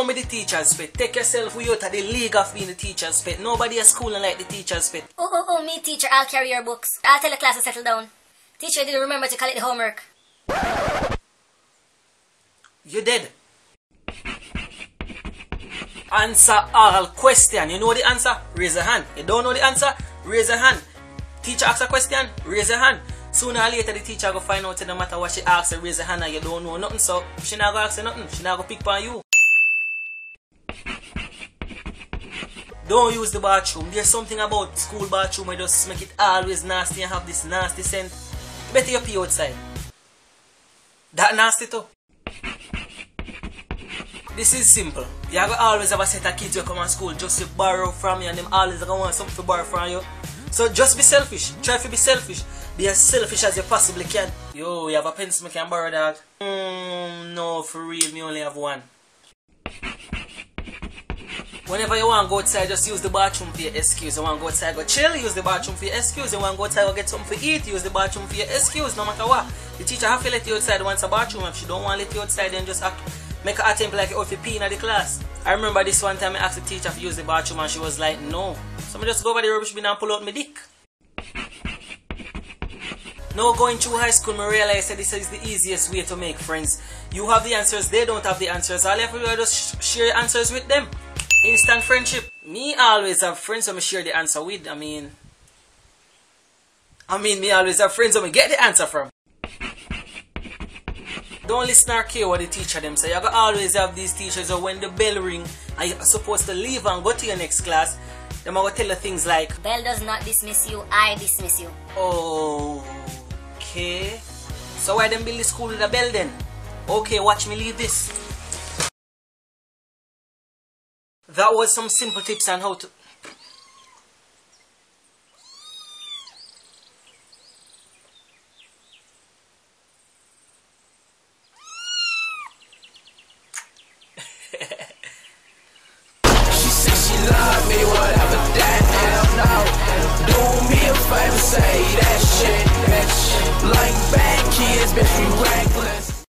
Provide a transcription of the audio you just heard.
Show me the teacher's pet. Take yourself way out of the league of being the teacher's pet. Nobody at school like the teacher's pet. Oh, me teacher, I'll carry your books. I'll tell the class to settle down. Teacher didn't remember to collect the homework. You dead. Answer all question. You know the answer? Raise a hand. You don't know the answer? Raise a hand. Teacher asks a question? Raise a hand. Sooner or later the teacher go find out no matter what she asks, raise a hand and you don't know nothing, so she not gonna ask you nothing. She not gonna pick on you. Don't use the bathroom. There's something about school bathroom where just make it always nasty and have this nasty scent. Better you pee outside. That nasty too. This is simple. You always have a set of kids who come to school just to borrow from you, and them always gonna want something to borrow from you. So just be selfish. Try to be selfish. Be as selfish as you possibly can. Yo, you have a pencil I can borrow that? No, for real, me only have one. Whenever you want to go outside, just use the bathroom for your excuse. You want to go outside, go chill, use the bathroom for your excuse. You want to go outside, go get something to eat, use the bathroom for your excuse, no matter what. The teacher have to let you outside once a bathroom. If she don't want to let you outside, then just make her attempt like if you pee in the class. I remember this one time I asked the teacher to use the bathroom and she was like, no. So I just go over the rubbish bin and pull out my dick. Now going through high school, I realized that this is the easiest way to make friends. You have the answers, they don't have the answers. All you have to do is just share your answers with them. Instant friendship. Me always have friends who I share the answer with. I mean, me always have friends who I get the answer from. Don't listen or care what the teacher them say. You always have these teachers who when the bell ring and you're supposed to leave and go to your next class, them are going to tell you things like, Bell does not dismiss you, I dismiss you. Okay. So why them build the school with a bell then? Okay, watch me leave this. That was some simple tips on how to...